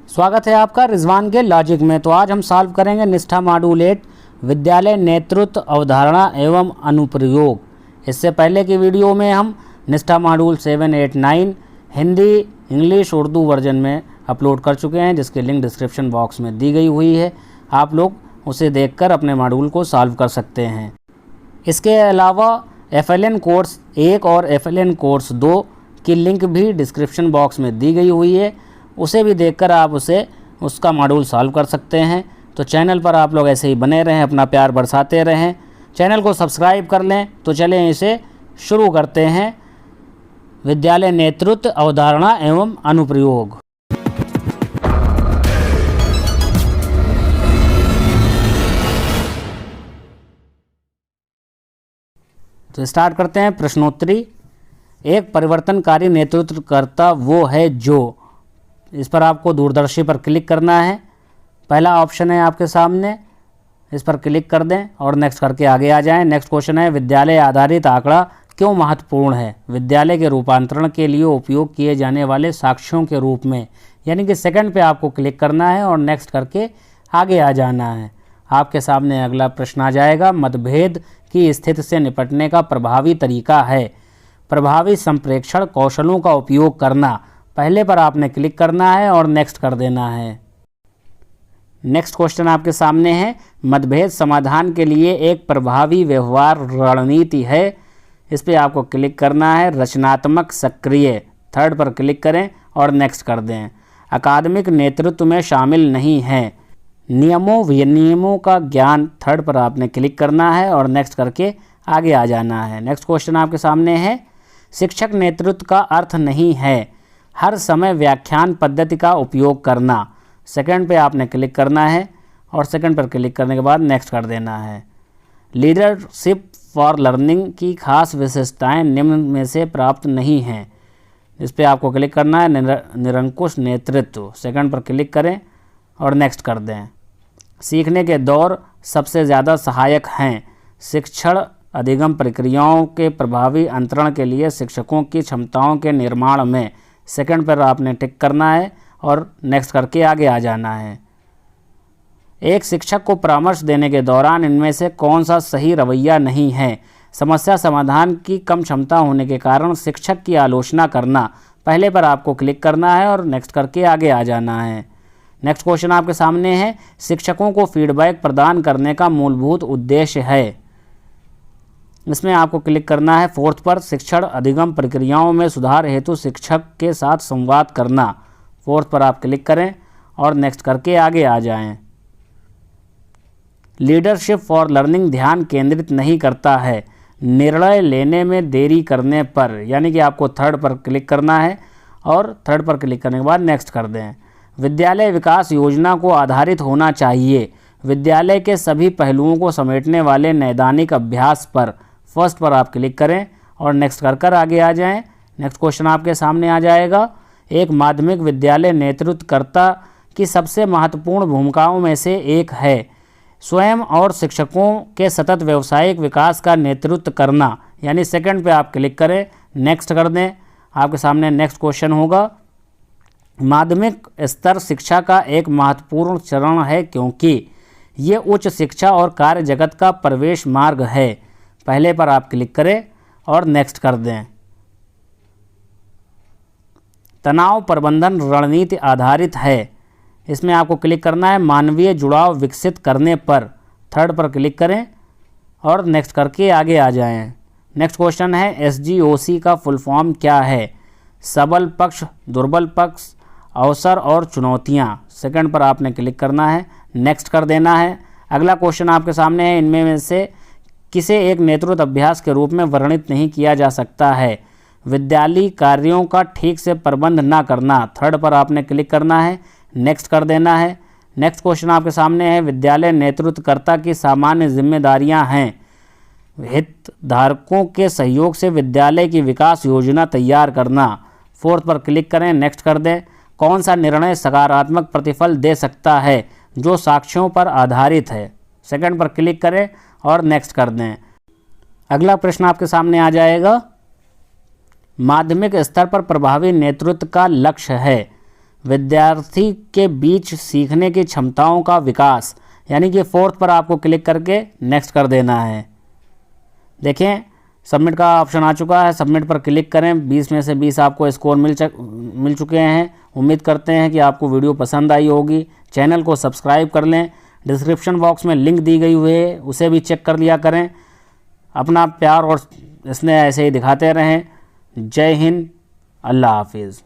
स्वागत है आपका रिजवान के लॉजिक में। तो आज हम सॉल्व करेंगे निष्ठा मॉड्यूल 8 विद्यालय नेतृत्व अवधारणा एवं अनुप्रयोग। इससे पहले की वीडियो में हम निष्ठा module 7, 8, 9 Hindi, English, Urdu version में अपलोड कर चुके हैं, जिसकी लिंक डिस्क्रिप्शन बॉक्स में दी गई हुई है। आप लोग उसे देखकर अपने मॉड्यूल को सॉल्व कर सकते हैं। इसके अलावा FLN कोर्स 1 और FLN कोर्स 2 की लिंक भी डिस्क्रिप्शन बॉक्स में दी गई हुई है, उसे भी देखकर आप उसका मॉड्यूल सॉल्व कर सकते हैं। तो चैनल पर आप लोग ऐसे ही बने रहें, अपना प्यार बरसाते रहें, चैनल को सब्सक्राइब कर लें। तो चलें इसे शुरू करते हैं। विद्यालय नेतृत्व अवधारणा एवं अनुप्रयोग। तो स्टार्ट करते हैं। प्रश्नोत्तरी। एक परिवर्तनकारी नेतृत्वकर्ता वो है जो, इस पर आपको दूरदर्शी पर क्लिक करना है। पहला ऑप्शन है आपके सामने, इस पर क्लिक कर दें और नेक्स्ट करके आगे आ जाएं। नेक्स्ट क्वेश्चन है विद्यालय आधारित आंकड़ा क्यों महत्वपूर्ण है? विद्यालय के रूपांतरण के लिए उपयोग किए जाने वाले साक्ष्यों के रूप में, यानी कि सेकंड पे आपको क्लिक करना है और नेक्स्ट करके आगे आ जाना है। आपके सामने अगला प्रश्न आ जाएगा, मतभेद की स्थिति से निपटने का प्रभावी तरीका है प्रभावी संप्रेषण कौशलों का उपयोग करना। पहले पर आपने क्लिक करना है और नेक्स्ट कर देना है। नेक्स्ट क्वेश्चन आपके सामने है, मतभेद समाधान के लिए एक प्रभावी व्यवहार रणनीति है। इस पर आपको क्लिक करना है। रचनात्मक सक्रिय, थर्ड पर क्लिक करें और नेक्स्ट कर दें। अकादमिक नेतृत्व में शामिल नहीं है। नियमों विनियमों का ज्ञान, थर्ड पर आपने क्लिक करना है और नेक्स्ट करके आगे आ जाना है। नेक्स्ट क्वेश्चन आपके सामने है, शिक्षक नेतृत्व का अर्थ नहीं है हर समय व्याख्यान पद्धति का उपयोग करना। सेकंड पे आपने क्लिक करना है और सेकंड पर क्लिक करने के बाद नेक्स्ट कर देना है। लीडरशिप फॉर लर्निंग की खास विशेषताएं निम्न में से प्राप्त नहीं हैं। इस पर आपको क्लिक करना है। निरंकुश नेतृत्व, सेकंड पर क्लिक करें और नेक्स्ट कर दें। सीखने के दौर सबसे ज़्यादा सहायक हैं। शिक्षण अधिगम प्रक्रियाओं के प्रभावी अंतरण के लिए शिक्षकों की क्षमताओं के निर्माण में, सेकंड पर आपने टिक करना है और नेक्स्ट करके आगे आ जाना है। एक शिक्षक को परामर्श देने के दौरान इनमें से कौन सा सही रवैया नहीं है? समस्या समाधान की कम क्षमता होने के कारण शिक्षक की आलोचना करना। पहले पर आपको क्लिक करना है और नेक्स्ट करके आगे आ जाना है। नेक्स्ट क्वेश्चन आपके सामने है, शिक्षकों को फीडबैक प्रदान करने का मूलभूत उद्देश्य है। इसमें आपको क्लिक करना है फोर्थ पर, शिक्षण अधिगम प्रक्रियाओं में सुधार हेतु शिक्षक के साथ संवाद करना। फोर्थ पर आप क्लिक करें और नेक्स्ट करके आगे आ जाएं। लीडरशिप फॉर लर्निंग ध्यान केंद्रित नहीं करता है निर्णय लेने में देरी करने पर, यानी कि आपको थर्ड पर क्लिक करना है और थर्ड पर क्लिक करने के बाद नेक्स्ट कर दें। विद्यालय विकास योजना को आधारित होना चाहिए विद्यालय के सभी पहलुओं को समेटने वाले नैदानिक अभ्यास पर, फर्स्ट पर आप क्लिक करें और नेक्स्ट कर आगे आ जाएं। नेक्स्ट क्वेश्चन आपके सामने आ जाएगा, एक माध्यमिक विद्यालय नेतृत्वकर्ता की सबसे महत्वपूर्ण भूमिकाओं में से एक है स्वयं और शिक्षकों के सतत व्यावसायिक विकास का नेतृत्व करना, यानी सेकंड पे आप क्लिक करें, नेक्स्ट कर दें। आपके सामने नेक्स्ट क्वेश्चन होगा, माध्यमिक स्तर शिक्षा का एक महत्वपूर्ण चरण है क्योंकि ये उच्च शिक्षा और कार्य जगत का प्रवेश मार्ग है। पहले पर आप क्लिक करें और नेक्स्ट कर दें। तनाव प्रबंधन रणनीति आधारित है। इसमें आपको क्लिक करना है मानवीय जुड़ाव विकसित करने पर, थर्ड पर क्लिक करें और नेक्स्ट करके आगे आ जाएं। नेक्स्ट क्वेश्चन है, SGOC का फुल फॉर्म क्या है? सबल पक्ष, दुर्बल पक्ष, अवसर और चुनौतियां। सेकंड पर आपने क्लिक करना है, नेक्स्ट कर देना है। अगला क्वेश्चन आपके सामने है, इनमें में से किसे एक नेतृत्व अभ्यास के रूप में वर्णित नहीं किया जा सकता है? विद्यालयी कार्यों का ठीक से प्रबंध ना करना। थर्ड पर आपने क्लिक करना है, नेक्स्ट कर देना है। नेक्स्ट क्वेश्चन आपके सामने है, विद्यालय नेतृत्वकर्ता की सामान्य जिम्मेदारियां हैं हितधारकों के सहयोग से विद्यालय की विकास योजना तैयार करना। फोर्थ पर क्लिक करें, नेक्स्ट कर दें। कौन सा निर्णय सकारात्मक प्रतिफल दे सकता है जो साक्ष्यों पर आधारित है? सेकंड पर क्लिक करें और नेक्स्ट कर दें। अगला प्रश्न आपके सामने आ जाएगा, माध्यमिक स्तर पर प्रभावी नेतृत्व का लक्ष्य है विद्यार्थी के बीच सीखने की क्षमताओं का विकास, यानी कि 4th पर आपको क्लिक करके नेक्स्ट कर देना है। देखें सबमिट का ऑप्शन आ चुका है, सबमिट पर क्लिक करें। 20 में से 20 आपको स्कोर मिल चुके हैं। उम्मीद करते हैं कि आपको वीडियो पसंद आई होगी। चैनल को सब्सक्राइब कर लें। डिस्क्रिप्शन बॉक्स में लिंक दी गई हुई है, उसे भी चेक कर लिया करें। अपना प्यार और स्नेह ऐसे ही दिखाते रहें। जय हिंद, अल्लाह हाफिज़।